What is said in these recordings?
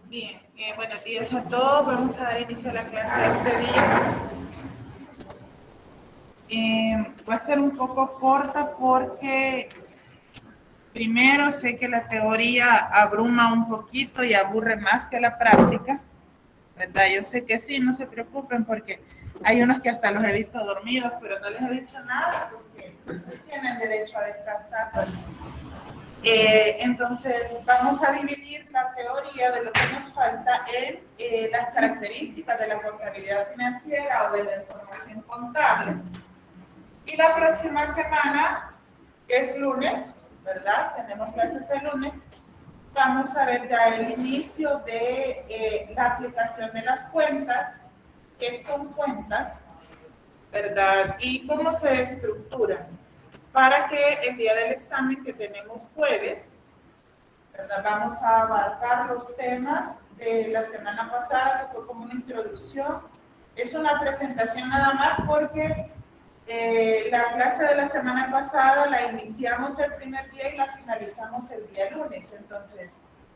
Bien, buenos días a todos. Vamos a dar inicio a la clase de este día. Va a ser un poco corta porque primero sé que la teoría abruma un poquito y aburre más que la práctica, ¿verdad? Yo sé que sí, no se preocupen porque hay unos que hasta los he visto dormidos, pero no les he dicho nada porque tienen derecho a descansar. Entonces, vamos a dividir la teoría de lo que nos falta en las características de la contabilidad financiera o de la información contable. Y la próxima semana, que es lunes, ¿verdad? Tenemos clases el lunes. Vamos a ver ya el inicio de la aplicación de las cuentas, qué son cuentas, ¿verdad? Y cómo se estructuran, para que el día del examen que tenemos jueves, ¿verdad? Vamos a abarcar los temas de la semana pasada, que fue como una introducción. Es una presentación nada más porque la clase de la semana pasada la iniciamos el primer día y la finalizamos el día lunes. Entonces,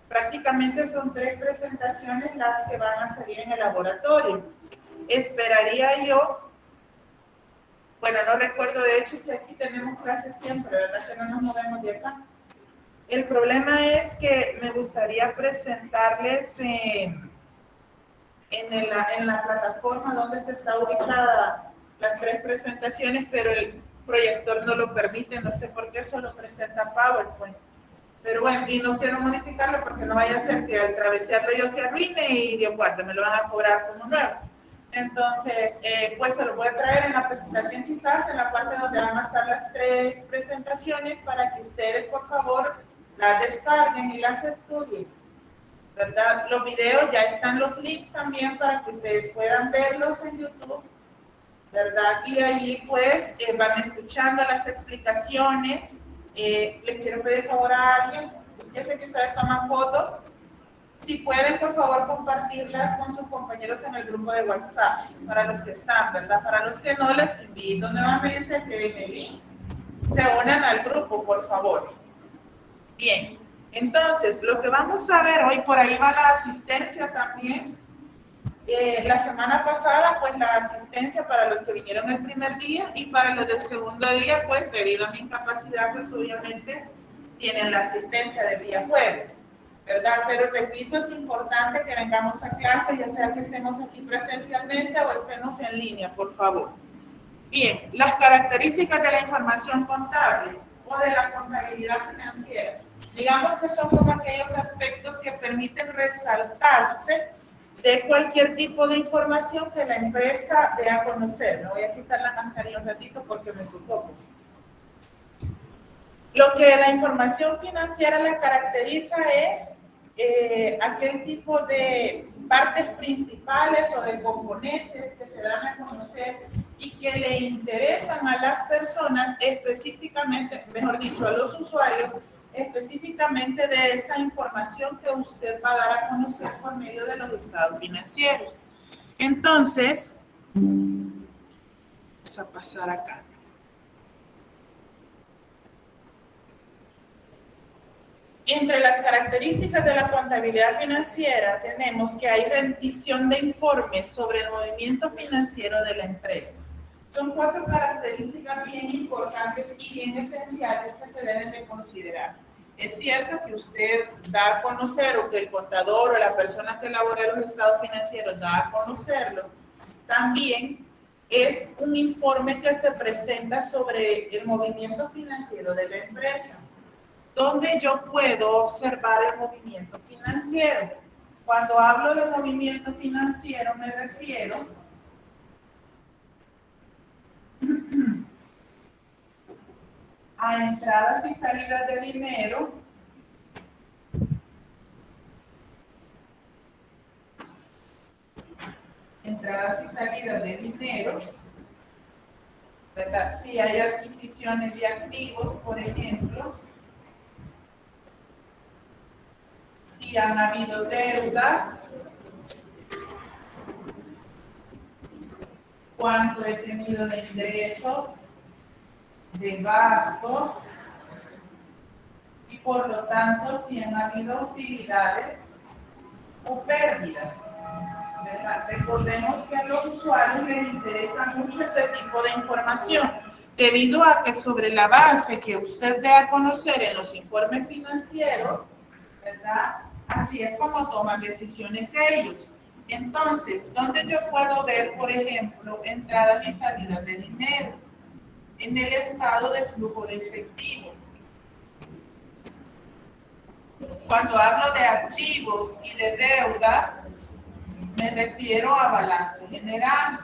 prácticamente son 3 presentaciones las que van a salir en el laboratorio. Esperaría yo, bueno, no recuerdo de hecho si aquí tenemos clases siempre, ¿verdad? Que no nos movemos de acá. El problema es que me gustaría presentarles en la plataforma donde está ubicada las 3 presentaciones, pero el proyector no lo permite, no sé por qué solo presenta PowerPoint. Pero bueno, y no quiero modificarlo porque no vaya a ser que al travesearlo yo se arruine y Dios guarde, me lo van a cobrar como nuevo. Entonces, pues se lo voy a traer en la presentación quizás, en la parte donde van a estar las 3 presentaciones para que ustedes, por favor, las descarguen y las estudien, ¿verdad? Los videos ya están los links también para que ustedes puedan verlos en YouTube, ¿verdad? Y allí pues van escuchando las explicaciones. Les quiero pedir favor a alguien, yo sé que ustedes toman fotos, si pueden por favor compartirlas con sus compañeros en el grupo de WhatsApp, para los que están, ¿verdad? Para los que no, les invito nuevamente a que en el link se unan al grupo, por favor. Bien, entonces lo que vamos a ver hoy, por ahí va la asistencia también. La semana pasada, pues la asistencia para los que vinieron el primer día y para los del segundo día, pues debido a mi incapacidad, pues obviamente tienen la asistencia del día jueves, ¿verdad? Pero repito, es importante que vengamos a clase, ya sea que estemos aquí presencialmente o estemos en línea, por favor. Bien, las características de la información contable o de la contabilidad financiera. Digamos que son como aquellos aspectos que permiten resaltarse de cualquier tipo de información que la empresa dé a conocer. Me voy a quitar la mascarilla un ratito porque me sufoco. Lo que la información financiera la caracteriza es aquel tipo de partes principales o de componentes que se dan a conocer y que le interesan a las personas específicamente, mejor dicho, a los usuarios, específicamente de esa información que usted va a dar a conocer por medio de los estados financieros. Entonces, vamos a pasar acá. Entre las características de la contabilidad financiera tenemos que hay rendición de informes sobre el movimiento financiero de la empresa. Son 4 características bien importantes y bien esenciales que se deben de considerar. Es cierto que usted da a conocer o que el contador o la persona que elabora los estados financieros da a conocerlo. También es un informe que se presenta sobre el movimiento financiero de la empresa, donde yo puedo observar el movimiento financiero. Cuando hablo de movimiento financiero me refiero a entradas y salidas de dinero, ¿verdad? Si hay adquisiciones de activos, por ejemplo, si han habido deudas, cuánto he tenido de ingresos, de gastos, y por lo tanto si han habido utilidades o pérdidas, ¿verdad? Recordemos que a los usuarios les interesa mucho este tipo de información, debido a que sobre la base que usted dé a conocer en los informes financieros, ¿verdad? Así es como toman decisiones ellos. Entonces, ¿dónde yo puedo ver, por ejemplo, entradas y salidas de dinero? En el estado de flujo de efectivo. Cuando hablo de activos y de deudas, me refiero a balance general.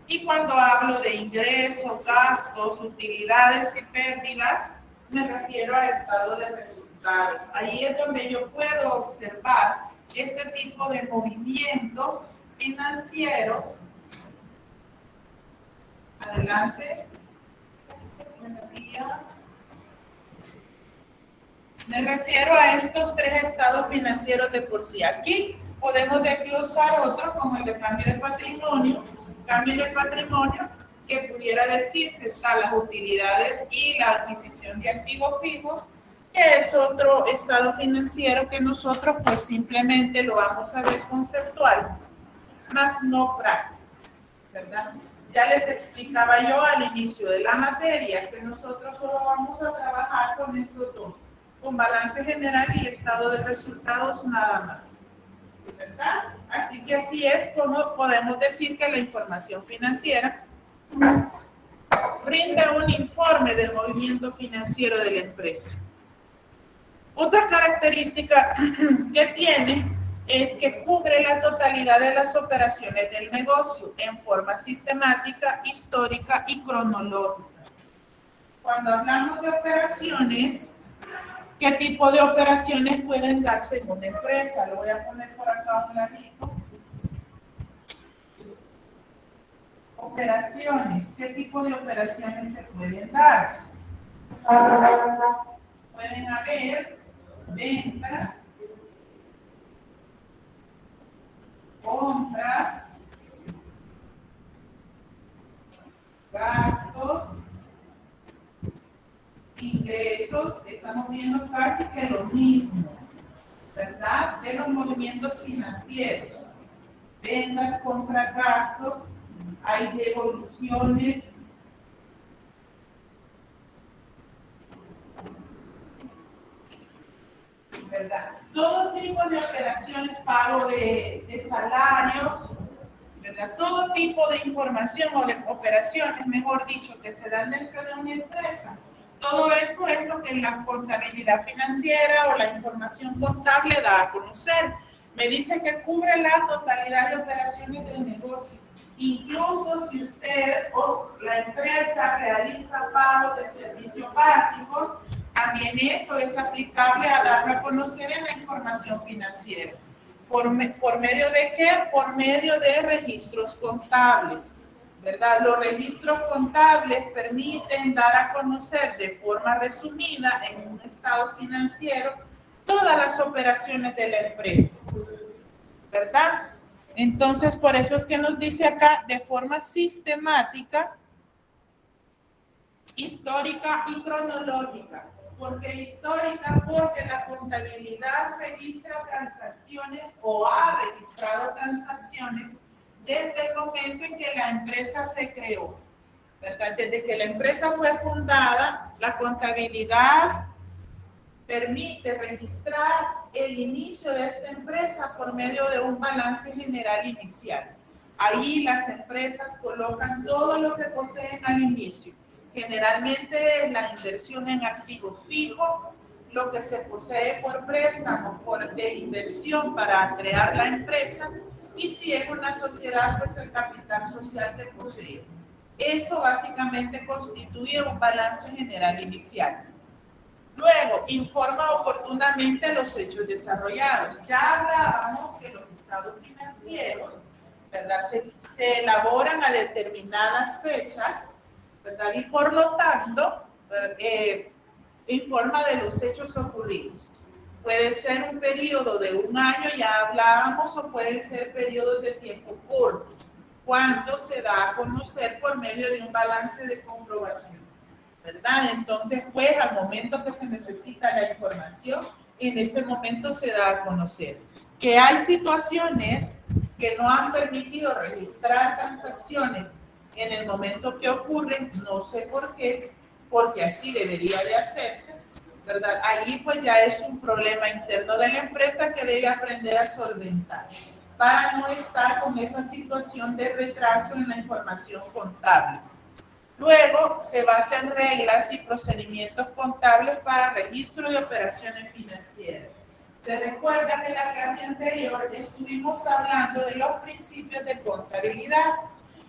Y cuando hablo de ingresos, gastos, utilidades y pérdidas, me refiero a estado de resultados. Ahí es donde yo puedo observar este tipo de movimientos financieros. Adelante. Buenos días. Me refiero a estos tres estados financieros de por sí. Aquí podemos desglosar otro como el de cambio de patrimonio. Cambio de patrimonio que pudiera decirse están las utilidades y la adquisición de activos fijos, que es otro estado financiero que nosotros pues simplemente lo vamos a ver conceptual, más no práctico, ¿verdad? Ya les explicaba yo al inicio de la materia que nosotros solo vamos a trabajar con estos dos, con balance general y estado de resultados nada más, ¿verdad? Así que así es como podemos decir que la información financiera brinda un informe del movimiento financiero de la empresa. Otra característica que tiene es que cubre la totalidad de las operaciones del negocio en forma sistemática, histórica y cronológica. Cuando hablamos de operaciones, ¿qué tipo de operaciones pueden darse en una empresa? Lo voy a poner por acá a un ladito. Operaciones. ¿Qué tipo de operaciones se pueden dar? Pueden haber ventas, compras, gastos, ingresos. Estamos viendo casi que lo mismo, ¿verdad? De los movimientos financieros. Ventas, compras, gastos. Hay devoluciones. ¿Verdad? Todo tipo de operaciones, pago de salarios, ¿verdad? Todo tipo de información o de operaciones, mejor dicho, que se dan dentro de una empresa. Todo eso es lo que la contabilidad financiera o la información contable da a conocer. Me dice que cubre la totalidad de operaciones del negocio. Incluso si usted o la empresa realiza pagos de servicios básicos, también eso es aplicable a darlo a conocer en la información financiera. ¿Por medio de qué? Por medio de registros contables, ¿verdad? Los registros contables permiten dar a conocer de forma resumida en un estado financiero todas las operaciones de la empresa, ¿verdad? Entonces, por eso es que nos dice acá de forma sistemática, histórica y cronológica. ¿Por qué histórica? Porque la contabilidad registra transacciones o ha registrado transacciones desde el momento en que la empresa se creó, ¿verdad? Desde que la empresa fue fundada, la contabilidad permite registrar el inicio de esta empresa por medio de un balance general inicial. Ahí las empresas colocan todo lo que poseen al inicio. Generalmente la inversión en activo fijo, lo que se posee por préstamo, de inversión para crear la empresa, y si es una sociedad, pues el capital social que posee. Eso básicamente constituye un balance general inicial. Luego, informa oportunamente los hechos desarrollados. Ya hablábamos que los estados financieros, ¿verdad?, se elaboran a determinadas fechas, ¿verdad? Y por lo tanto, informa de los hechos ocurridos. Puede ser un periodo de un año, ya hablábamos, o pueden ser periodos de tiempo corto, cuando se da a conocer por medio de un balance de comprobación, ¿verdad? Entonces, pues, al momento que se necesita la información, en ese momento se da a conocer. Que hay situaciones que no han permitido registrar transacciones en el momento que ocurren, no sé por qué, porque así debería de hacerse, ¿verdad? Allí pues ya es un problema interno de la empresa que debe aprender a solventar para no estar con esa situación de retraso en la información contable. Luego se basan reglas y procedimientos contables para registro de operaciones financieras. Se recuerda que en la clase anterior estuvimos hablando de los principios de contabilidad.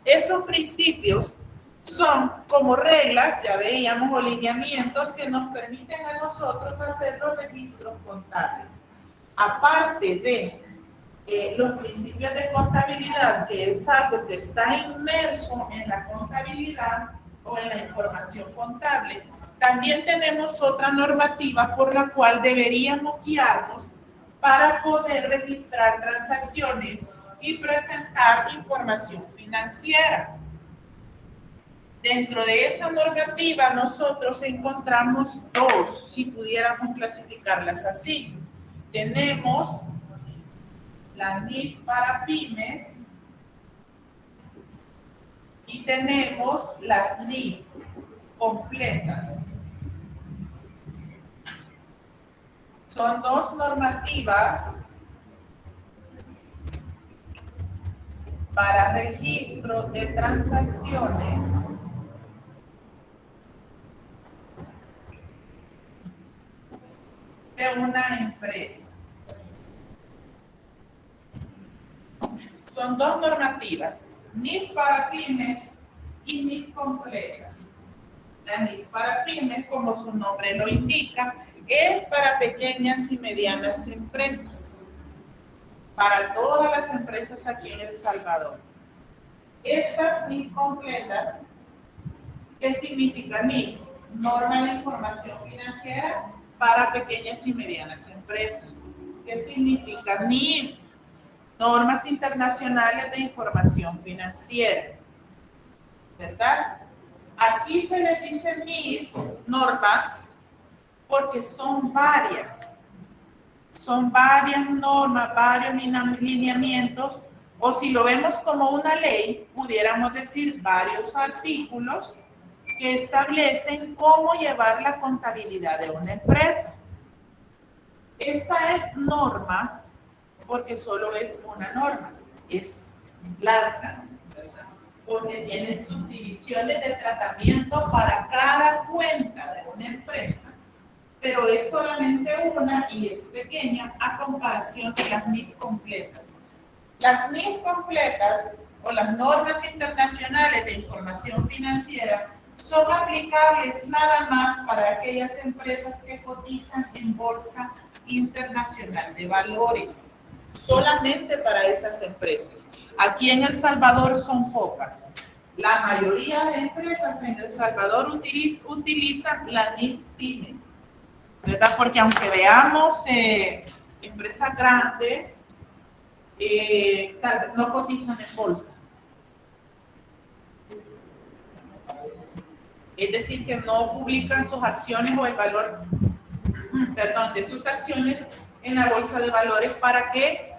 Esos principios son como reglas, ya veíamos, o lineamientos que nos permiten a nosotros hacer los registros contables. Aparte de los principios de contabilidad, que es algo que está inmerso en la contabilidad o en la información contable, también tenemos otra normativa por la cual deberíamos guiarnos para poder registrar transacciones y presentar información financiera. Dentro de esa normativa nosotros encontramos dos, si pudiéramos clasificarlas así. Tenemos la NIF para pymes y tenemos las NIF completas. Son dos normativas para registro de transacciones de una empresa. Son dos normativas, NIF para pymes y NIF completas. La NIF para pymes, como su nombre lo indica, es para pequeñas y medianas empresas, para todas las empresas aquí en El Salvador. Estas NIF completas, ¿qué significa NIF? Norma de información financiera para pequeñas y medianas empresas. ¿Qué significa NIF? Normas internacionales de información financiera, ¿verdad? Aquí se les dice NIF, normas, porque son varias normas, varios lineamientos, o si lo vemos como una ley, pudiéramos decir varios artículos que establecen cómo llevar la contabilidad de una empresa. Esta es norma porque solo es una norma, es larga, ¿verdad? Porque tiene subdivisiones de tratamiento para cada cuenta de una empresa, pero es solamente una y es pequeña a comparación de las NIF completas. Las NIF completas o las normas internacionales de información financiera son aplicables nada más para aquellas empresas que cotizan en bolsa internacional de valores. Solamente para esas empresas. Aquí en El Salvador son pocas. La mayoría de empresas en El Salvador utilizan la NIF PYME, ¿verdad? Porque aunque veamos empresas grandes, tal vez no cotizan en bolsa. Es decir, que no publican sus acciones o el valor, de sus acciones en la bolsa de valores para que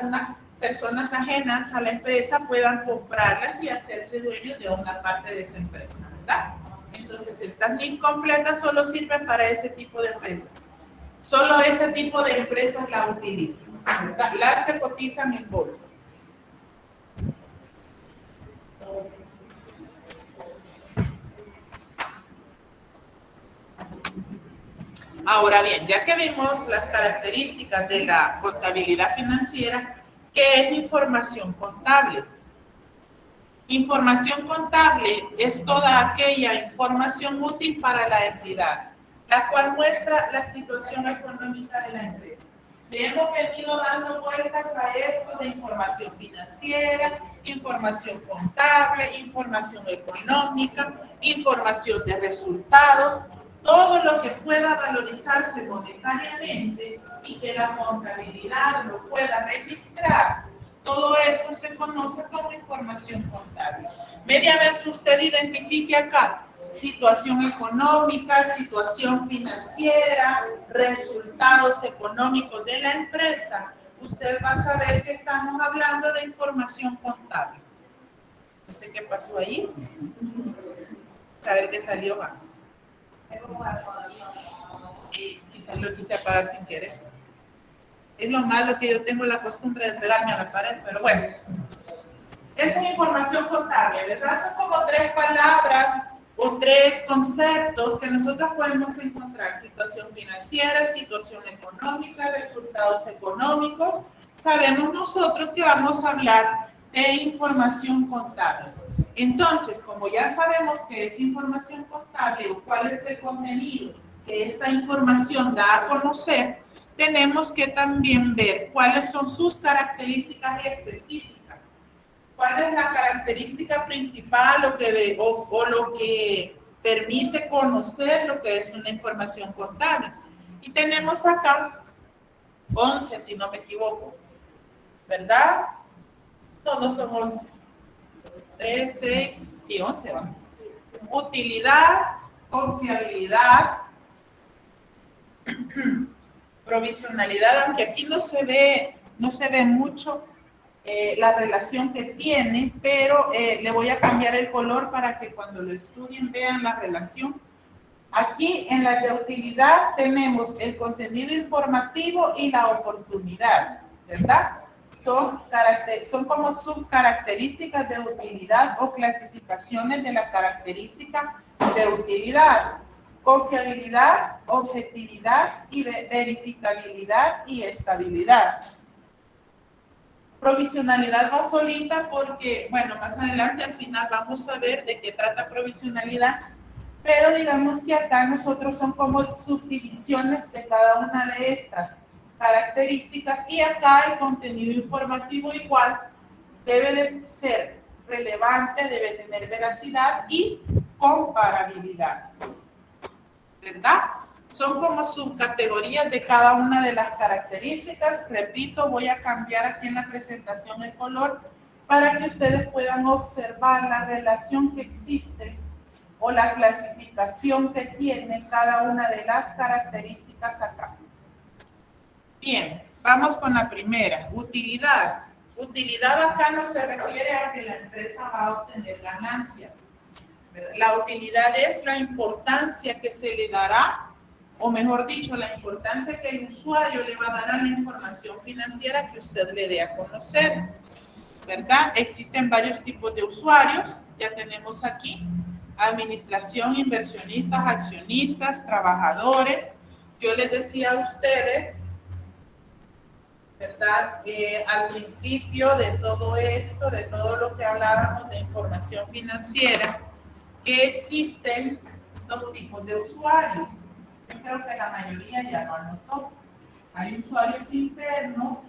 unas personas ajenas a la empresa puedan comprarlas y hacerse dueños de una parte de esa empresa, ¿verdad? Entonces, estas NIF completas solo sirven para ese tipo de empresas. Solo ese tipo de empresas la utilizan, ¿verdad? Las que cotizan en bolsa. Ahora bien, ya que vimos las características de la contabilidad financiera, ¿qué es información contable? Información contable es toda aquella información útil para la entidad, la cual muestra la situación económica de la empresa. Le hemos venido dando vueltas a esto de información financiera, información contable, información económica, información de resultados. todo lo que pueda valorizarse monetariamente y que la contabilidad lo pueda registrar, todo eso se conoce como información contable. Media vez usted identifique acá situación económica, situación financiera, resultados económicos de la empresa, usted va a saber que estamos hablando de información contable. No sé qué pasó ahí. Saber qué salió mal. Quizás lo quise apagar sin querer. Es lo malo que yo tengo la costumbre de pegarme a la pared, pero bueno. Es una información contable, ¿verdad? Son como 3 palabras o 3 conceptos que nosotros podemos encontrar. Situación financiera, situación económica, resultados económicos. Sabemos nosotros que vamos a hablar de información contable. Entonces, como ya sabemos que es información contable o cuál es el contenido que esta información da a conocer, tenemos que también ver cuáles son sus características específicas. ¿Cuál es la característica principal o lo que permite conocer lo que es una información contable? Y tenemos acá 11, si no me equivoco, ¿verdad? No son 11. 3, 6, sí, 11 va. Utilidad, confiabilidad, provisionalidad, aunque aquí no se ve mucho la relación que tiene, pero le voy a cambiar el color para que cuando lo estudien vean la relación. Aquí en la de utilidad tenemos el contenido informativo y la oportunidad, ¿verdad? Son como subcaracterísticas de utilidad o clasificaciones de la característica de utilidad. Confiabilidad, objetividad y verificabilidad y estabilidad. Provisionalidad va solita porque, bueno, más adelante al final vamos a ver de qué trata provisionalidad, pero digamos que acá nosotros son como subdivisiones de cada una de estas características y acá el contenido informativo igual debe de ser relevante, debe tener veracidad y comparabilidad, ¿verdad? Son como subcategorías de cada una de las características. Repito, voy a cambiar aquí en la presentación el color para que ustedes puedan observar la relación que existe o la clasificación que tiene cada una de las características acá. Bien, vamos con la primera, utilidad. Utilidad acá no se refiere a que la empresa va a obtener ganancias. La utilidad es la importancia que se le dará, o mejor dicho, la importancia que el usuario le va a dar a la información financiera que usted le dé a conocer, ¿verdad? Existen varios tipos de usuarios, ya tenemos aquí, administración, inversionistas, accionistas, trabajadores. Yo les decía a ustedes, ¿verdad? Al principio de todo esto, de todo lo que hablábamos de información financiera, que existen 2 tipos de usuarios. Yo creo que la mayoría ya lo anotó. Hay usuarios internos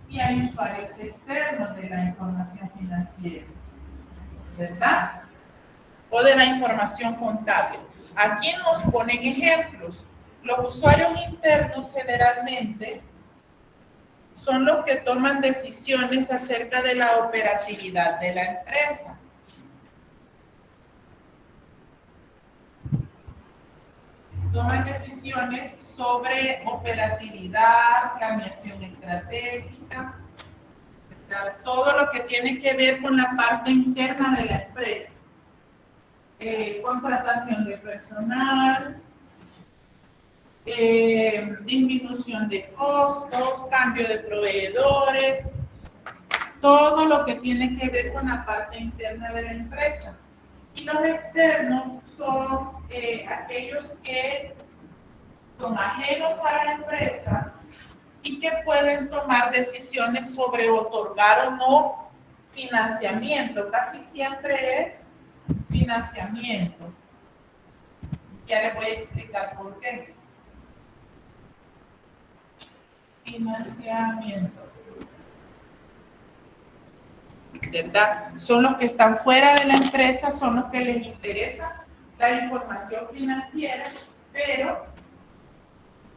y hay usuarios externos de la información financiera, ¿verdad? O de la información contable. Aquí nos ponen ejemplos. Los usuarios internos generalmente son los que toman decisiones acerca de la operatividad de la empresa. Toman decisiones sobre operatividad, planeación estratégica, ¿verdad? Todo lo que tiene que ver con la parte interna de la empresa. Contratación de personal, disminución de costos, cambio de proveedores, todo lo que tiene que ver con la parte interna de la empresa. Y los externos son aquellos que son ajenos a la empresa y que pueden tomar decisiones sobre otorgar o no financiamiento. Casi siempre es financiamiento. Ya les voy a explicar por qué. Financiamiento. ¿Verdad? Son los que están fuera de la empresa, son los que les interesa la información financiera, pero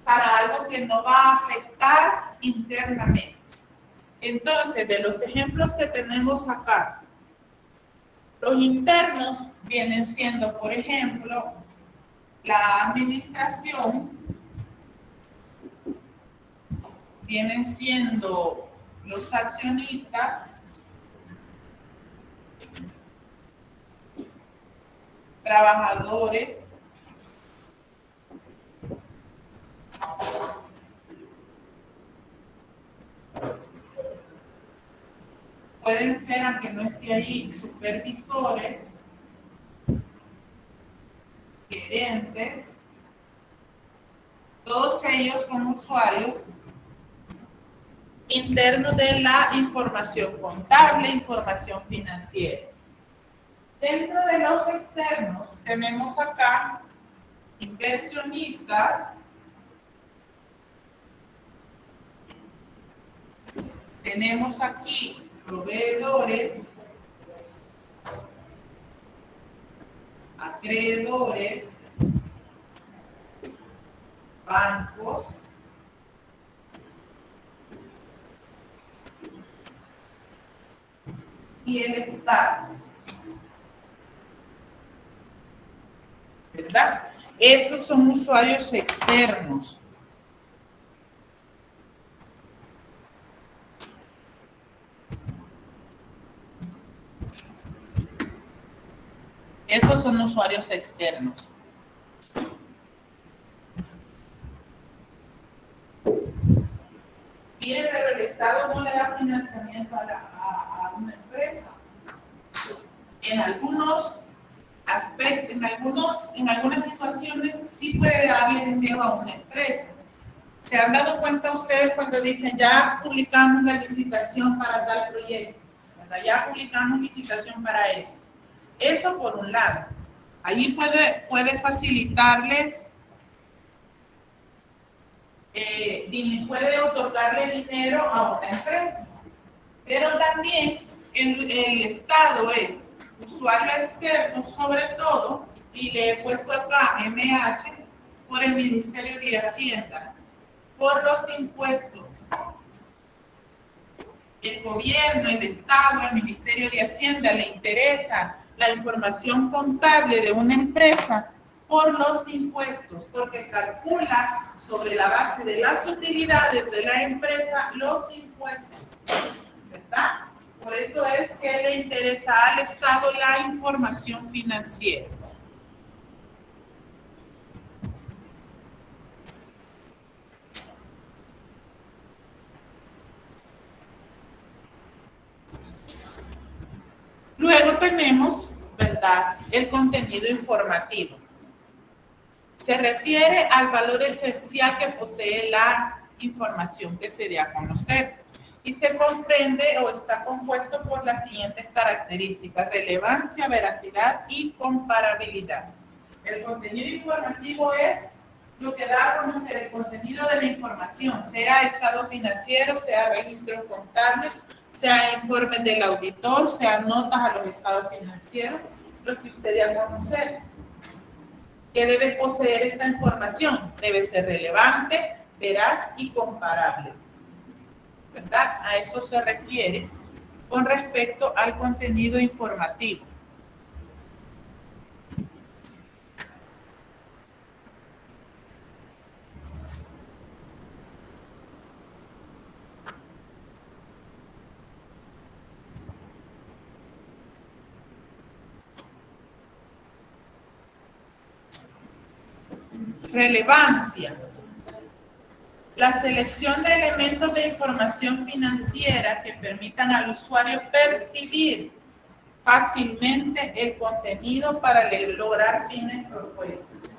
para algo que no va a afectar internamente. Entonces, de los ejemplos que tenemos acá, los internos vienen siendo, por ejemplo, la administración, vienen siendo los accionistas, trabajadores, pueden ser, aunque no esté ahí, supervisores, gerentes, todos ellos son usuarios internos de la información contable, información financiera. Dentro de los externos tenemos acá inversionistas, tenemos aquí proveedores, acreedores, bancos, y el Estado. ¿Verdad? Esos son usuarios externos. Esos son usuarios externos. Mire, pero el Estado no le da financiamiento a una empresa. En algunos aspectos, en algunas situaciones sí puede darle dinero a una empresa. ¿Se han dado cuenta ustedes cuando dicen ya publicamos la licitación para tal proyecto? ¿Verdad? Ya publicamos licitación para eso. Eso por un lado. Allí puede facilitarles, puede otorgarle dinero a una empresa. Pero también el Estado es usuario externo, sobre todo, y le he puesto acá MH, por el Ministerio de Hacienda, por los impuestos. El gobierno, el Estado, el Ministerio de Hacienda le interesa la información contable de una empresa por los impuestos, porque calcula sobre la base de las utilidades de la empresa los impuestos, ¿verdad? Por eso es que le interesa al Estado la información financiera. Luego tenemos, ¿verdad?, el contenido informativo. Se refiere al valor esencial que posee la información que se dé a conocer y se comprende o está compuesto por las siguientes características: relevancia, veracidad y comparabilidad. El contenido informativo es lo que da a conocer el contenido de la información, sea estado financiero, sea registros contables, sea informes del auditor, sean notas a los estados financieros, lo que usted dé a conocer. ¿Qué debe poseer esta información? Debe ser relevante, veraz y comparable, ¿verdad? A eso se refiere con respecto al contenido informativo. Relevancia. La selección de elementos de información financiera que permitan al usuario percibir fácilmente el contenido para lograr fines propuestos.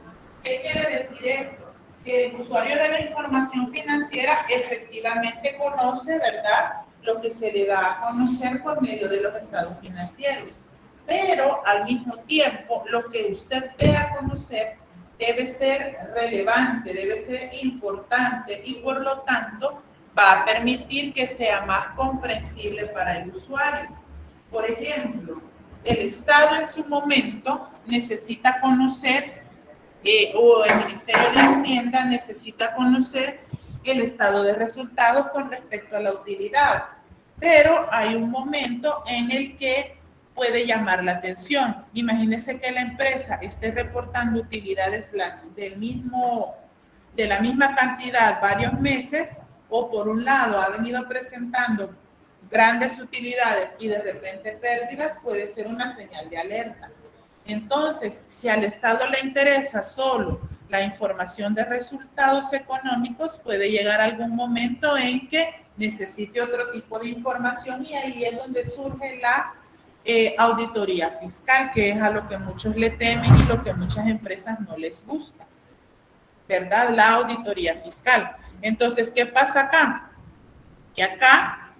¿Qué quiere decir esto? Que el usuario de la información financiera efectivamente conoce, ¿verdad?, lo que se le da a conocer por medio de los estados financieros. Pero al mismo tiempo, lo que usted dé a conocer debe ser relevante, debe ser importante y por lo tanto va a permitir que sea más comprensible para el usuario. Por ejemplo, el Estado en su momento necesita conocer, o el Ministerio de Hacienda necesita conocer el estado de resultados con respecto a la utilidad. Pero hay un momento en el que puede llamar la atención. Imagínese que la empresa esté reportando utilidades de la misma cantidad varios meses, o por un lado ha venido presentando grandes utilidades y de repente pérdidas, puede ser una señal de alerta. Entonces, si al Estado le interesa solo la información de resultados económicos, puede llegar algún momento en que necesite otro tipo de información, y ahí es donde surge la auditoría fiscal, que es a lo que muchos le temen y lo que a muchas empresas no les gusta, ¿verdad? La auditoría fiscal. Entonces, ¿qué pasa acá? Que acá,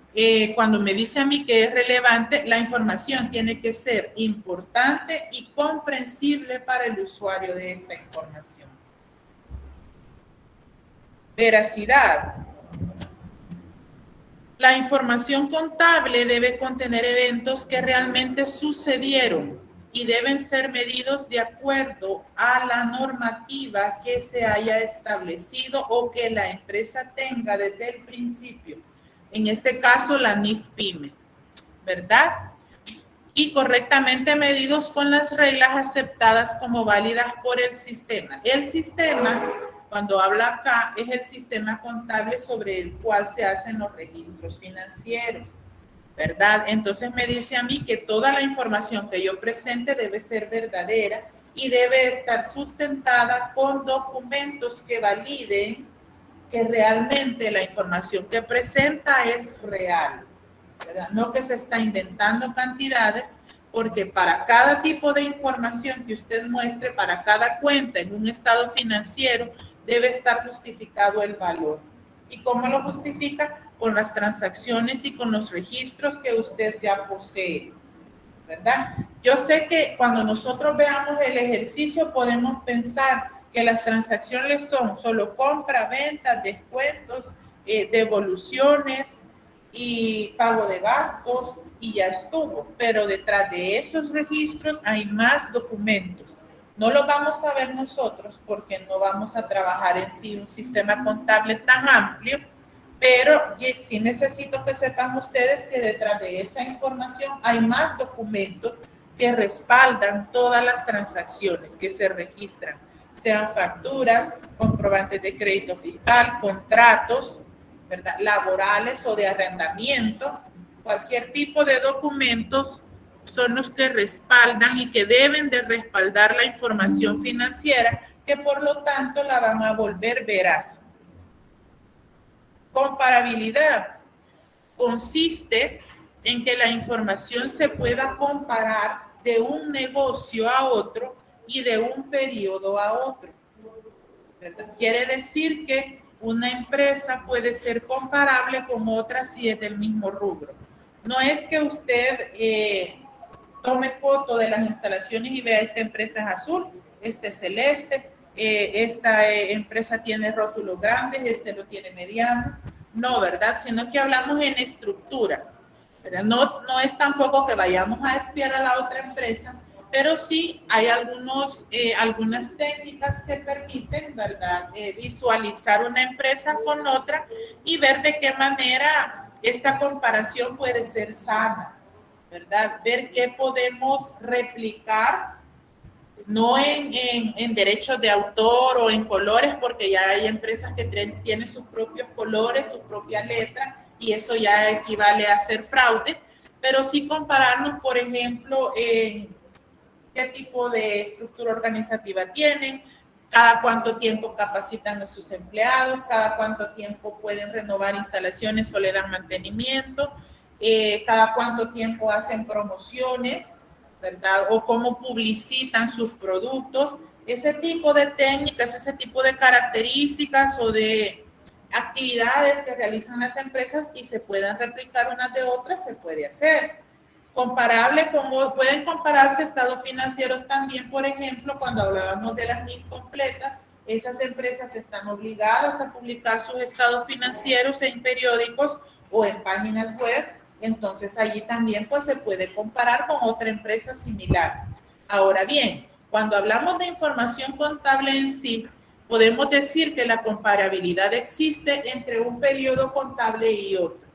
cuando me dice a mí que es relevante, la información tiene que ser importante y comprensible para el usuario de esta información. Veracidad. La información contable debe contener eventos que realmente sucedieron y deben ser medidos de acuerdo a la normativa que se haya establecido o que la empresa tenga desde el principio. En este caso, la NIF-PYME, ¿verdad? Y correctamente medidos con las reglas aceptadas como válidas por el sistema. El sistema, cuando habla acá, es el sistema contable sobre el cual se hacen los registros financieros, ¿verdad? Entonces me dice a mí que toda la información que yo presente debe ser verdadera y debe estar sustentada con documentos que validen que realmente la información que presenta es real, ¿verdad? No que se está inventando cantidades, porque para cada tipo de información que usted muestre, para cada cuenta en un estado financiero, debe estar justificado el valor. ¿Y cómo lo justifica? Con las transacciones y con los registros que usted ya posee, ¿verdad? Yo sé que cuando nosotros veamos el ejercicio podemos pensar que las transacciones son solo compra, ventas, descuentos, devoluciones y pago de gastos, y ya estuvo. Pero detrás de esos registros hay más documentos. No lo vamos a ver nosotros porque no vamos a trabajar en sí un sistema contable tan amplio, pero sí necesito que sepan ustedes que detrás de esa información hay más documentos que respaldan todas las transacciones que se registran, sean facturas, comprobantes de crédito fiscal, contratos, ¿verdad?, laborales o de arrendamiento. Cualquier tipo de documentos son los que respaldan y que deben de respaldar la información financiera, que por lo tanto la van a volver veraz. Comparabilidad consiste en que la información se pueda comparar de un negocio a otro y de un periodo a otro, ¿verdad? Quiere decir que una empresa puede ser comparable con otra si es del mismo rubro. No es que usted tome foto de las instalaciones y vea: esta empresa es azul, esta es celeste, esta empresa tiene rótulos grandes, este lo tiene mediano. No, ¿verdad? Sino que hablamos en estructura, ¿verdad? No es tampoco que vayamos a espiar a la otra empresa, pero sí hay algunas técnicas que permiten, ¿verdad?, visualizar una empresa con otra y ver de qué manera esta comparación puede ser sana, ¿verdad? Ver qué podemos replicar, no en derechos de autor o en colores, porque ya hay empresas que tienen sus propios colores, su propia letra, y eso ya equivale a hacer fraude, pero sí compararnos, por ejemplo, qué tipo de estructura organizativa tienen, cada cuánto tiempo capacitan a sus empleados, cada cuánto tiempo pueden renovar instalaciones o le dan mantenimiento, cada cuánto tiempo hacen promociones, ¿verdad? O cómo publicitan sus productos. Ese tipo de técnicas, ese tipo de características o de actividades que realizan las empresas y se puedan replicar unas de otras, se puede hacer. Comparable, como pueden compararse estados financieros también, por ejemplo, cuando hablábamos de las NIF completas, esas empresas están obligadas a publicar sus estados financieros en periódicos o en páginas web. Entonces allí también pues se puede comparar con otra empresa similar. Ahora bien, Cuando hablamos de información contable en sí, podemos decir que la comparabilidad existe entre un periodo contable y otro.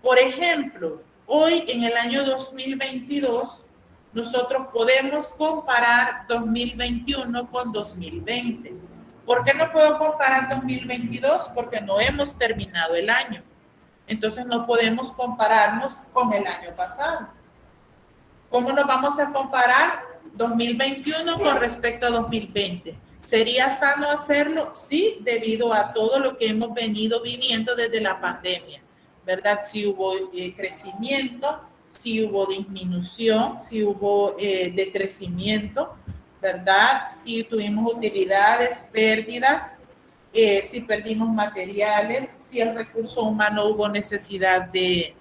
Por ejemplo, hoy en el año 2022, nosotros podemos comparar 2021 con 2020. ¿Por qué no puedo comparar 2022? Porque no hemos terminado el año. Entonces no podemos compararnos con el año pasado. ¿Cómo nos vamos a comparar 2021 con respecto a 2020? ¿Sería sano hacerlo? Sí, debido a todo lo que hemos venido viviendo desde la pandemia, ¿verdad? Si hubo crecimiento, si hubo disminución, si hubo decrecimiento, ¿verdad? Si tuvimos utilidades, pérdidas, si perdimos materiales, si el recurso humano hubo necesidad de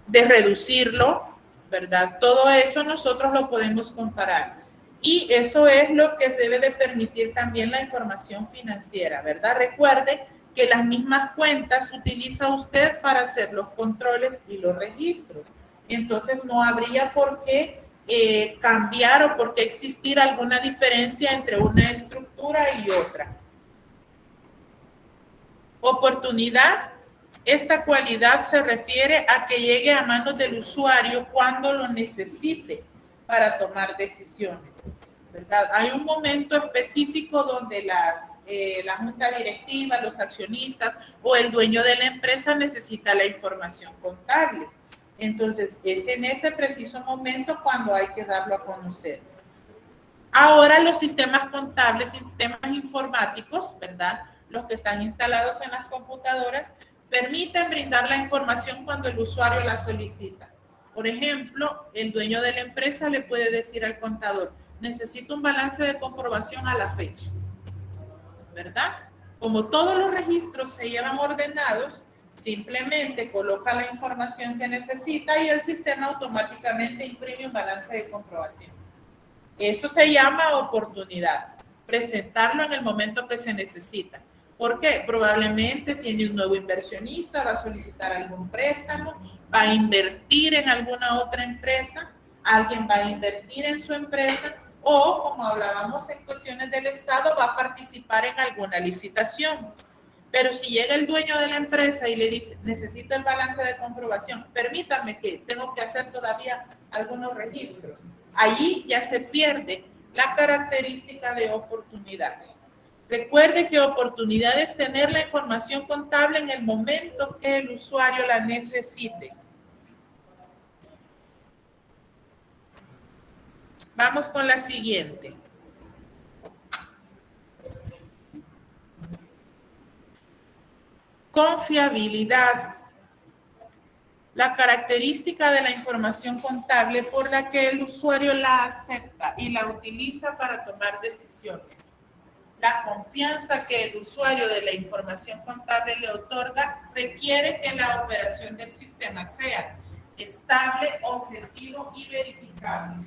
reducirlo, ¿verdad? Todo eso nosotros lo podemos comparar. Y eso es lo que debe de permitir también la información financiera, ¿verdad? Recuerde que las mismas cuentas utiliza usted para hacer los controles y los registros. Entonces no habría por qué cambiar o por qué existir alguna diferencia entre una estructura y otra. Oportunidad. Esta cualidad se refiere a que llegue a manos del usuario cuando lo necesite para tomar decisiones, ¿verdad? Hay un momento específico donde la junta directiva, los accionistas o el dueño de la empresa necesita la información contable. Entonces, es en ese preciso momento cuando hay que darlo a conocer. Ahora los sistemas contables y sistemas informáticos, ¿verdad? Los que están instalados en las computadoras, permiten brindar la información cuando el usuario la solicita. Por ejemplo, el dueño de la empresa le puede decir al contador, necesito un balance de comprobación a la fecha, ¿verdad? Como todos los registros se llevan ordenados, simplemente coloca la información que necesita y el sistema automáticamente imprime un balance de comprobación. Eso se llama oportunidad, presentarlo en el momento que se necesita. ¿Por qué? Probablemente tiene un nuevo inversionista, va a solicitar algún préstamo, va a invertir en alguna otra empresa, alguien va a invertir en su empresa o, como hablábamos en cuestiones del Estado, va a participar en alguna licitación. Pero si llega el dueño de la empresa y le dice, necesito el balance de comprobación, permítame que tengo que hacer todavía algunos registros. Allí ya se pierde la característica de oportunidad. Recuerde que oportunidad es tener la información contable en el momento que el usuario la necesite. Vamos con la siguiente. Confiabilidad. La característica de la información contable por la que el usuario la acepta y la utiliza para tomar decisiones. La confianza que el usuario de la información contable le otorga requiere que la operación del sistema sea estable, objetivo y verificable.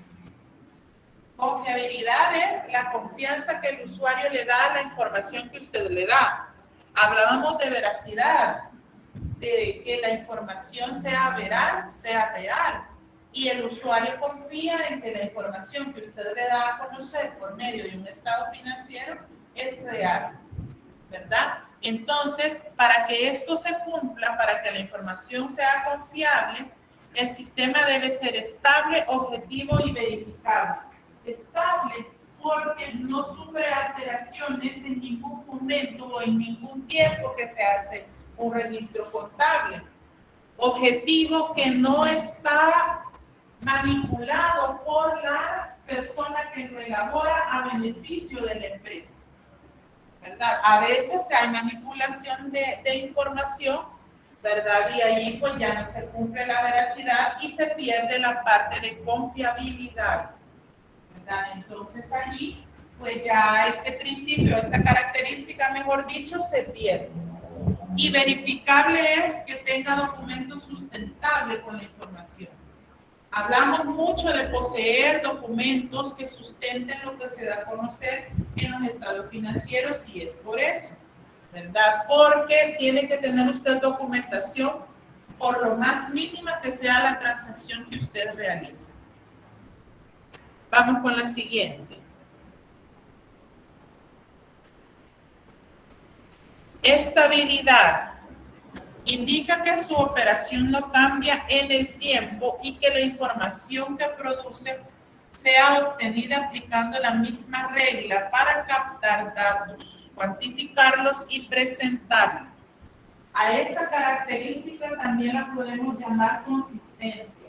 Confiabilidad es la confianza que el usuario le da a la información que usted le da. Hablábamos de veracidad, de que la información sea veraz, sea real. Y el usuario confía en que la información que usted le da a conocer por medio de un estado financiero es real, ¿verdad? Entonces, para que esto se cumpla, para que la información sea confiable, el sistema debe ser estable, objetivo y verificable. Estable porque no sufre alteraciones en ningún momento o en ningún tiempo que se hace un registro contable. Objetivo que no está manipulado por la persona que lo elabora a beneficio de la empresa, ¿verdad? A veces hay manipulación de información, ¿verdad? Y ahí pues ya no se cumple la veracidad y se pierde la parte de confiabilidad, ¿verdad? Entonces allí pues ya este principio, esta característica, mejor dicho, se pierde. Y verificable es que tenga documentos sustentables con la información. Hablamos mucho de poseer documentos que sustenten lo que se da a conocer en los estados financieros y es por eso, ¿verdad? Porque tiene que tener usted documentación por lo más mínima que sea la transacción que usted realiza. Vamos con la siguiente. Estabilidad. Indica que su operación no cambia en el tiempo y que la información que produce sea obtenida aplicando la misma regla para captar datos, cuantificarlos y presentarlos. A esta característica también la podemos llamar consistencia.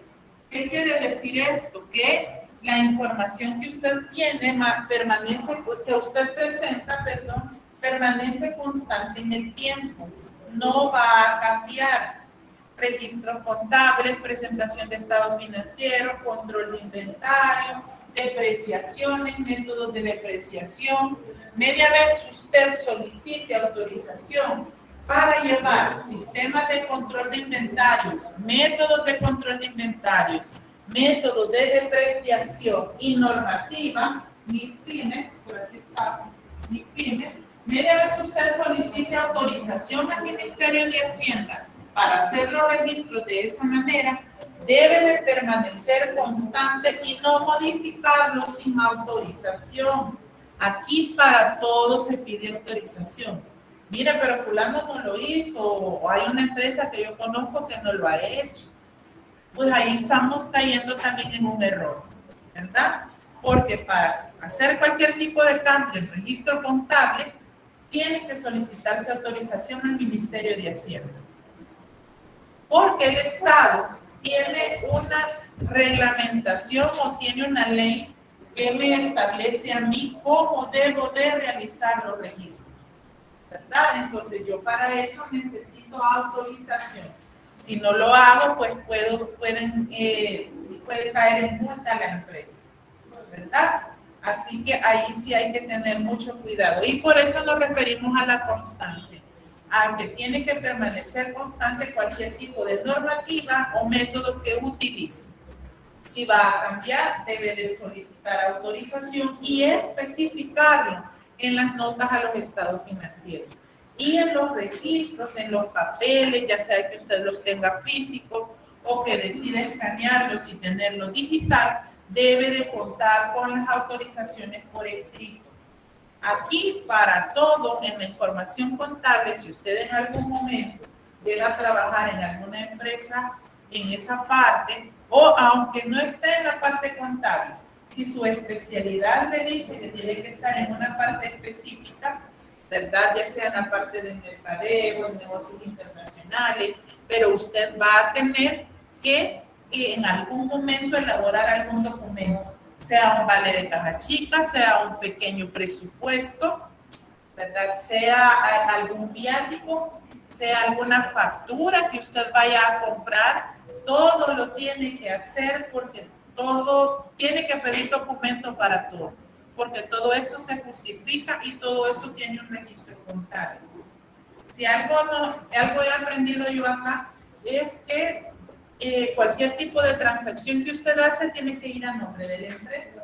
¿Qué quiere decir esto? Que la información que usted tiene permanece, que usted presenta, perdón, permanece constante en el tiempo. No va a cambiar. Registros contables, presentación de estado financiero, control de inventario, depreciaciones, métodos de depreciación. Media vez usted solicite autorización para llevar sistemas de control de inventarios, métodos de control de inventarios, métodos de depreciación y normativa, NIFPYME, por aquí está, NIFPYME. Media vez usted solicite autorización al Ministerio de Hacienda para hacer los registros de esa manera, debe de permanecer constante y no modificarlo sin autorización. Aquí para todo se pide autorización. Mire, pero fulano no lo hizo, o hay una empresa que yo conozco que no lo ha hecho. Pues ahí estamos cayendo también en un error, ¿verdad? Porque para hacer cualquier tipo de cambio en registro contable, tiene que solicitarse autorización al Ministerio de Hacienda. Porque el Estado tiene una reglamentación o tiene una ley que me establece a mí cómo debo de realizar los registros, ¿verdad? Entonces yo para eso necesito autorización. Si no lo hago, pues puede caer en multa la empresa, ¿verdad? Así que ahí sí hay que tener mucho cuidado. Y por eso nos referimos a la constancia, a que tiene que permanecer constante cualquier tipo de normativa o método que utilice. Si va a cambiar, debe de solicitar autorización y especificarlo en las notas a los estados financieros. Y en los registros, en los papeles, ya sea que usted los tenga físicos o que decida escanearlos y tenerlos digital, debe de contar con las autorizaciones por escrito. Aquí, para todo, en la información contable, si usted en algún momento llega a trabajar en alguna empresa en esa parte, o aunque no esté en la parte contable, si su especialidad le dice que tiene que estar en una parte específica, ¿verdad? Ya sea en la parte de mercadeo, en negocios internacionales, pero usted va a tener que en algún momento elaborar algún documento, sea un vale de caja chica, sea un pequeño presupuesto, ¿verdad? Sea algún viático, sea alguna factura que usted vaya a comprar, todo lo tiene que hacer porque todo tiene que pedir documento para todo, porque todo eso se justifica y todo eso tiene un registro contable. Si algo he aprendido yo acá es que cualquier tipo de transacción que usted hace tiene que ir a nombre de la empresa,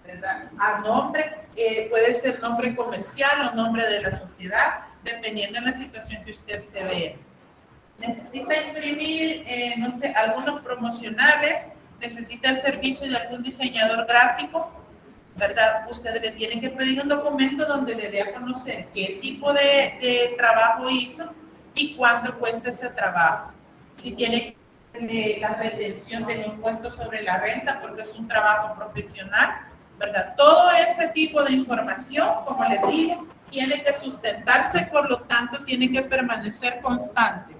¿verdad? A nombre, puede ser nombre comercial o nombre de la sociedad, dependiendo de la situación que usted se vea. Necesita imprimir, no sé, algunos promocionales, necesita el servicio de algún diseñador gráfico, ¿verdad? Usted le tiene que pedir un documento donde le dé a conocer qué tipo de trabajo hizo y cuánto cuesta ese trabajo. Si tiene la retención del impuesto sobre la renta porque es un trabajo profesional, ¿verdad? Todo ese tipo de información, como les digo, tiene que sustentarse, por lo tanto, tiene que permanecer constante.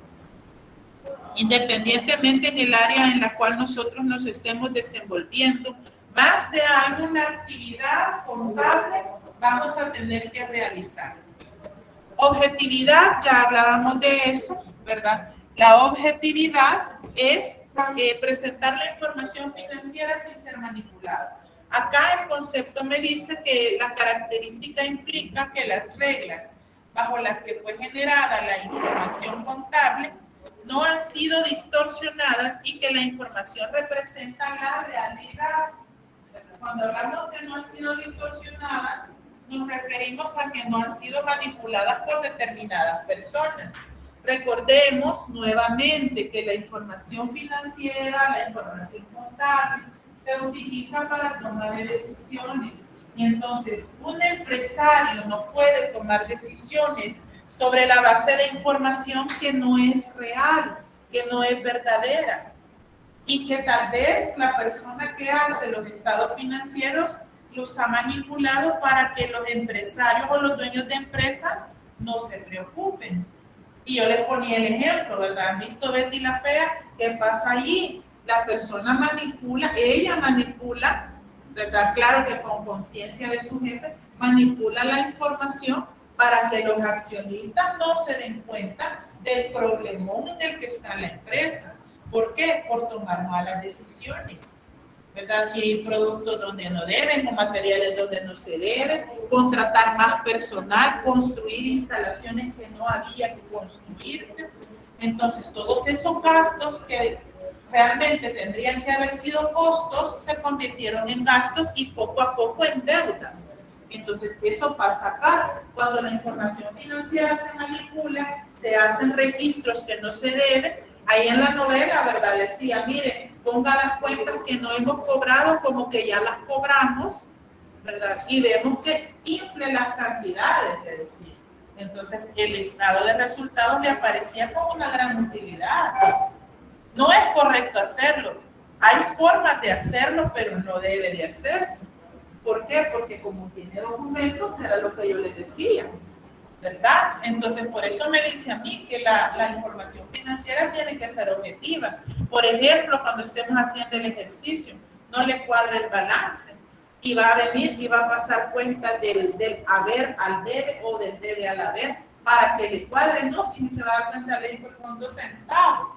Independientemente en el área en la cual nosotros nos estemos desenvolviendo, más de alguna actividad contable vamos a tener que realizar. Objetividad, ya hablábamos de eso, ¿verdad? La objetividad es presentar la información financiera sin ser manipulada. Acá el concepto me dice que la característica implica que las reglas bajo las que fue generada la información contable no han sido distorsionadas y que la información representa la realidad. Cuando hablamos que no han sido distorsionadas, nos referimos a que no han sido manipuladas por determinadas personas. Recordemos nuevamente que la información financiera, la información contable, se utiliza para tomar de decisiones. Y entonces, un empresario no puede tomar decisiones sobre la base de información que no es real, que no es verdadera. Y que tal vez la persona que hace los estados financieros los ha manipulado para que los empresarios o los dueños de empresas no se preocupen. Y yo les ponía el ejemplo, ¿verdad? ¿Han visto Betty la Fea? ¿Qué pasa allí? La persona manipula, ella manipula, ¿verdad? Claro que con conciencia de su jefe, manipula la información para que los accionistas no se den cuenta del problemón en el que está la empresa. ¿Por qué? Por tomar malas decisiones, ¿verdad? Y productos donde no deben, o materiales donde no se deben, contratar más personal, construir instalaciones que no había que construirse. Entonces, todos esos gastos que realmente tendrían que haber sido costos, se convirtieron en gastos y poco a poco en deudas. Entonces, eso pasa acá. Cuando la información financiera se manipula, se hacen registros que no se deben. Ahí en la novela, ¿verdad? Decía, mire, ponga las cuentas que no hemos cobrado como que ya las cobramos, ¿verdad? Y vemos que infle las cantidades, le decía. Entonces, el estado de resultados le aparecía como una gran utilidad. No es correcto hacerlo. Hay formas de hacerlo, pero no debe de hacerse. ¿Por qué? Porque como tiene documentos, era lo que yo les decía, ¿verdad? Entonces, por eso me dice a mí que la información financiera tiene que ser objetiva. Por ejemplo, cuando estemos haciendo el ejercicio, no le cuadra el balance y va a venir y va a pasar cuenta del haber al debe o del debe al haber para que le cuadre, no, si se va a dar cuenta de ir con 2 centavos,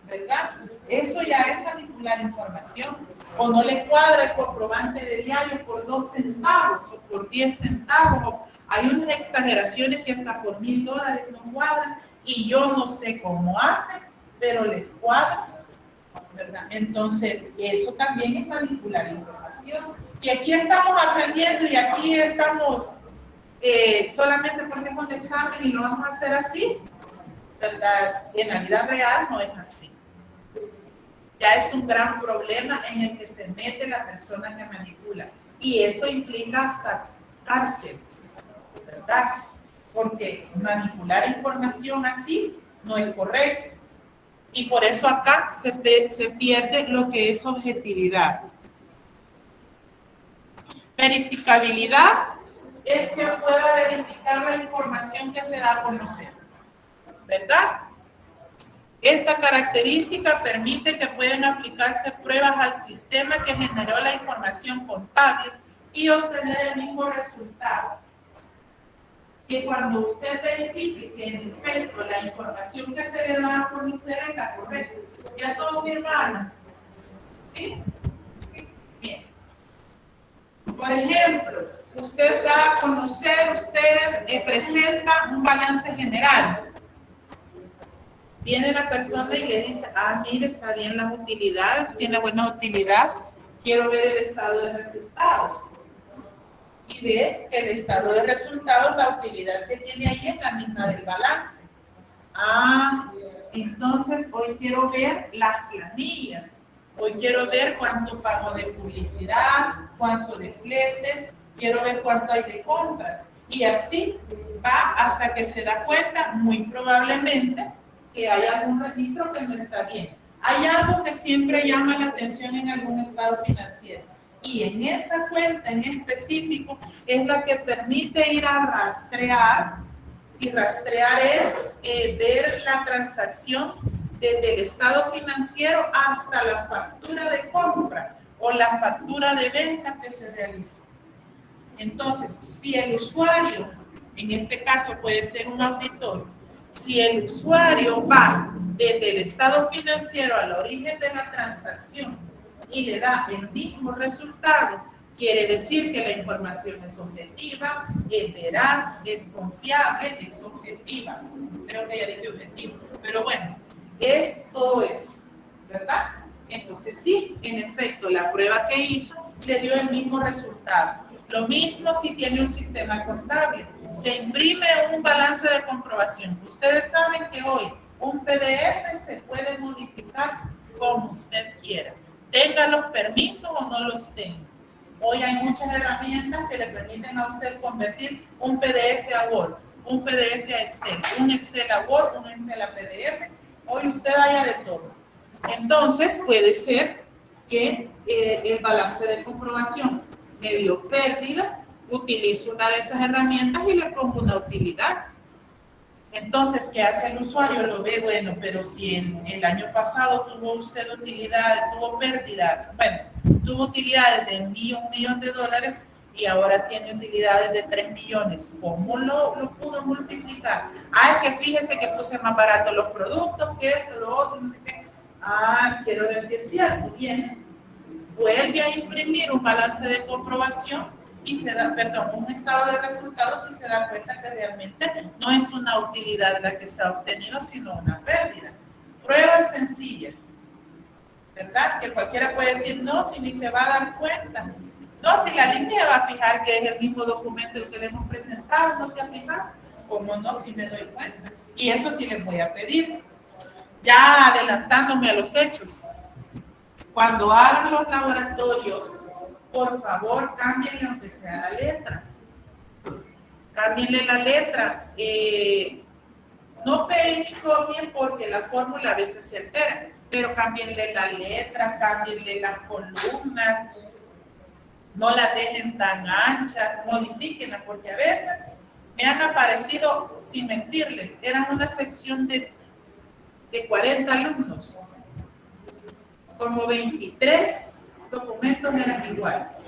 ¿verdad? Eso ya es manipular información. O no le cuadra el comprobante de diario por 2 centavos o por 10 centavos. Hay unas exageraciones que hasta por $1,000 no cuadran y yo no sé cómo hacen, pero les cuadra, ¿verdad? Entonces, eso también es manipular información. Y aquí estamos aprendiendo y aquí estamos solamente porque es un examen y lo vamos a hacer así, ¿verdad? En la vida real no es así. Ya es un gran problema en el que se mete la persona que manipula. Y eso implica hasta cárcel, ¿verdad? Porque manipular información así no es correcto. Y por eso acá se pierde lo que es objetividad. Verificabilidad es que pueda verificar la información que se da a conocer, ¿verdad? Esta característica permite que puedan aplicarse pruebas al sistema que generó la información contable y obtener el mismo resultado. Que cuando usted verifique que en efecto la información que se le da a conocer es la correcta. ¿Ya todos firmaron? ¿Sí? Bien. Por ejemplo, usted da a conocer, usted presenta un balance general. Viene la persona y le dice, mire, está bien las utilidades, tiene buena utilidad, quiero ver el estado de resultados. Y ve que el estado de resultados, la utilidad que tiene ahí es la misma del balance. Entonces hoy quiero ver las planillas, hoy quiero ver cuánto pago de publicidad, cuánto de fletes, quiero ver cuánto hay de compras. Y así va hasta que se da cuenta, muy probablemente, que hay algún registro que no está bien. Hay algo que siempre llama la atención en algún estado financiero. Y en esa cuenta en específico es la que permite ir a rastrear. Y rastrear es ver la transacción desde el estado financiero hasta la factura de compra o la factura de venta que se realizó. Entonces, si el usuario, en este caso puede ser un auditor, si el usuario va desde el estado financiero al origen de la transacción y le da el mismo resultado, quiere decir que la información es objetiva, es veraz, es confiable, es objetiva. Creo que ya dije objetivo. Pero bueno, es todo eso, ¿verdad? Entonces sí, en efecto, la prueba que hizo le dio el mismo resultado. Lo mismo si tiene un sistema contable. Se imprime un balance de comprobación. Ustedes saben que hoy un PDF se puede modificar como usted quiera. tenga los permisos o no los tenga. Hoy hay muchas herramientas que le permiten a usted convertir un PDF a Word, un PDF a Excel, un Excel a Word, un Excel a PDF. Hoy usted haya de todo. Entonces, puede ser que el balance de comprobación me dio pérdida, utilizo una de esas herramientas y le pongo una utilidad. Entonces, ¿qué hace el usuario? Lo ve, bueno, pero si el año pasado tuvo usted utilidades, tuvo pérdidas, bueno, tuvo utilidades de $1 millón y ahora tiene utilidades de 3 millones. ¿Cómo lo pudo multiplicar? Ah, es que fíjese que puse más barato los productos, que esto, lo otro, no sé qué. Ah, quiero ver si es cierto. Bien, vuelve a imprimir un balance de comprobación y se da, perdón, un estado de resultados y se da cuenta que realmente no es una utilidad la que se ha obtenido, sino una pérdida. Pruebas sencillas, ¿verdad? Que cualquiera puede decir, no, si ni se va a dar cuenta. No, si la línea va a fijar que es el mismo documento el que le hemos presentado, ¿no te fijas? Como no, si me doy cuenta. Y eso sí les voy a pedir. Ya adelantándome a los hechos. Cuando hagan los laboratorios, por favor, cámbienle aunque sea la letra. Cámbienle la letra. No peguen ni copien porque la fórmula a veces se altera, pero cámbienle la letra, cámbienle las columnas, no las dejen tan anchas, modifíquenlas, porque a veces me han aparecido, sin mentirles, eran una sección de 40 alumnos. Como 23 documentos eran iguales.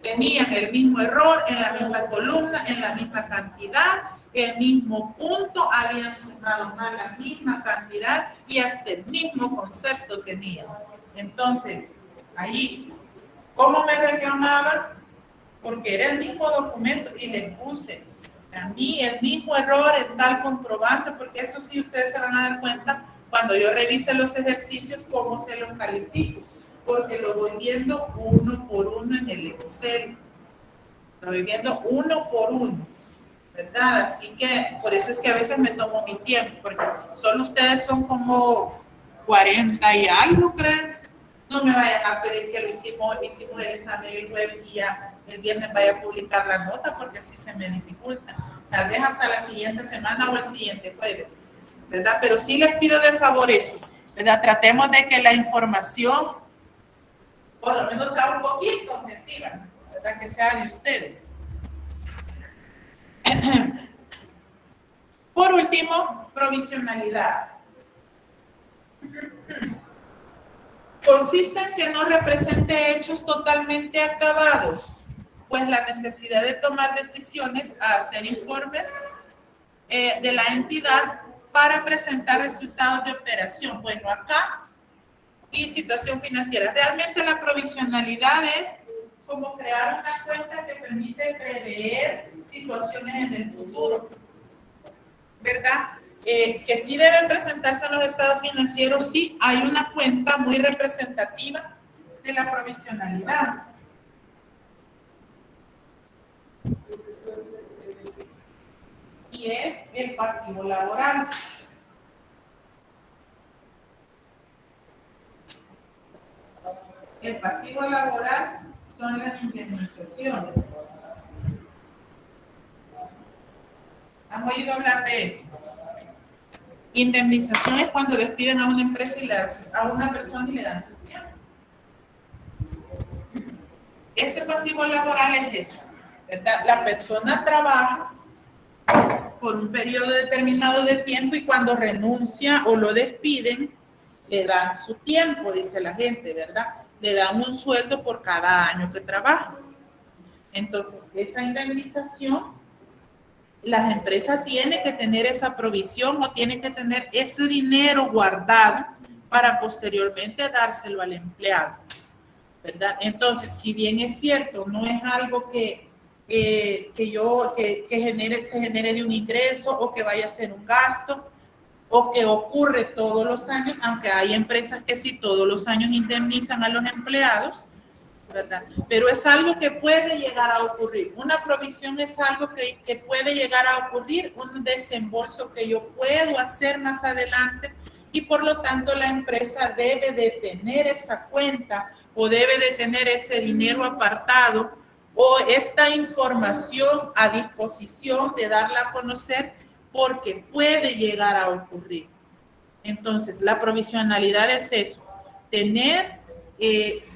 Tenían el mismo error en la misma columna, en la misma cantidad, el mismo punto, habían sumado mal la misma cantidad y hasta el mismo concepto tenían. Entonces, ahí, ¿cómo me reclamaban? Porque era el mismo documento y les puse a mí el mismo error en tal comprobante, porque eso sí ustedes se van a dar cuenta cuando yo revise los ejercicios, cómo se los califico, porque lo voy viendo uno por uno en el Excel. Lo voy viendo uno por uno, ¿verdad? Así que por eso es que a veces me tomo mi tiempo, porque solo ustedes son como 40 y algo, creo. No me vayan a pedir que lo hicimos el examen el jueves y ya el viernes vaya a publicar la nota, porque así se me dificulta. Tal vez hasta la siguiente semana o el siguiente jueves, ¿verdad? Pero sí les pido de favor eso, ¿verdad? Tratemos de que la información, por lo menos sea un poquito objetiva, ¿verdad? Que sea de ustedes. Por último, provisionalidad. Consiste en que no represente hechos totalmente acabados, pues la necesidad de tomar decisiones a hacer informes de la entidad para presentar resultados de operación. Bueno, acá, y situación financiera. Realmente la provisionalidad es como crear una cuenta que permite prever situaciones en el futuro, ¿verdad? Que sí deben presentarse en los estados financieros, sí hay una cuenta muy representativa de la provisionalidad. Y es el pasivo laboral. El pasivo laboral son las indemnizaciones. ¿Han oído hablar de eso? Indemnización es cuando despiden a una empresa y a una persona y le dan su tiempo. Este pasivo laboral es eso, ¿verdad? La persona trabaja por un periodo determinado de tiempo y cuando renuncia o lo despiden, le dan su tiempo, dice la gente, ¿verdad? Le dan un sueldo por cada año que trabaja. Entonces, esa indemnización, las empresas tienen que tener esa provisión o tienen que tener ese dinero guardado para posteriormente dárselo al empleado, ¿verdad? Entonces, si bien es cierto, no es algo que se genere de un ingreso o que vaya a ser un gasto o que ocurre todos los años, aunque hay empresas que sí todos los años indemnizan a los empleados, ¿verdad? Pero es algo que puede llegar a ocurrir. Una provisión es algo que puede llegar a ocurrir, un desembolso que yo puedo hacer más adelante y por lo tanto la empresa debe de tener esa cuenta o debe de tener ese dinero apartado o esta información a disposición de darla a conocer porque puede llegar a ocurrir. Entonces, la provisionalidad es eso, tener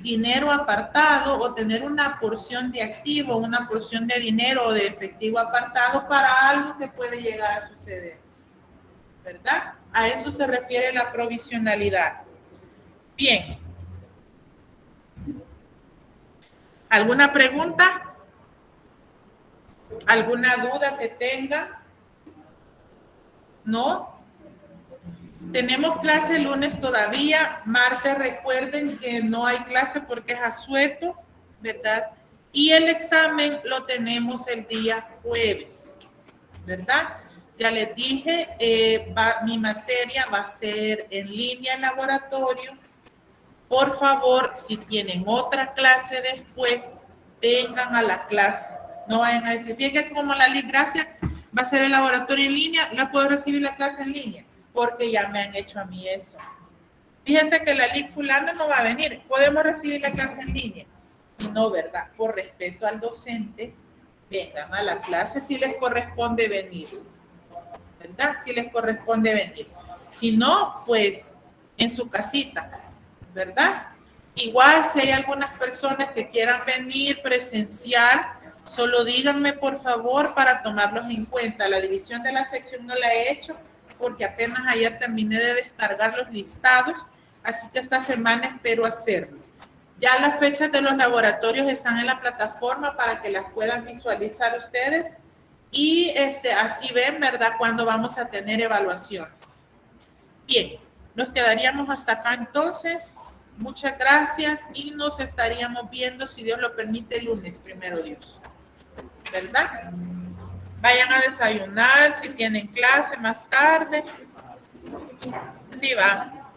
dinero apartado o tener una porción de activo, una porción de dinero o de efectivo apartado para algo que puede llegar a suceder, ¿verdad? A eso se refiere la provisionalidad. Bien. ¿Alguna pregunta? ¿Alguna duda que tenga? ¿No? Tenemos clase el lunes todavía. Martes, recuerden que no hay clase porque es asueto, ¿verdad? Y el examen lo tenemos el día jueves, ¿verdad? Ya les dije, mi materia va a ser en línea en laboratorio. Por favor, si tienen otra clase después, vengan a la clase. No vayan a decir, fíjense como la LIC Gracia va a ser el laboratorio en línea, ¿la puedo recibir la clase en línea? Porque ya me han hecho a mí eso. Fíjense que la LIC fulana no va a venir, podemos recibir la clase en línea. Y no, ¿verdad? Por respeto al docente, vengan a la clase si les corresponde venir. ¿Verdad? Si les corresponde venir. Si no, pues en su casita, ¿verdad? Igual si hay algunas personas que quieran venir presencial, solo díganme por favor para tomarlos en cuenta. La división de la sección no la he hecho porque apenas ayer terminé de descargar los listados, así que esta semana espero hacerlo. Ya las fechas de los laboratorios están en la plataforma para que las puedan visualizar ustedes y así ven, ¿verdad?, cuándo vamos a tener evaluaciones. Bien, nos quedaríamos hasta acá entonces. Muchas gracias y nos estaríamos viendo, si Dios lo permite, el lunes, primero Dios. ¿Verdad? Vayan a desayunar si tienen clase más tarde. Sí, va.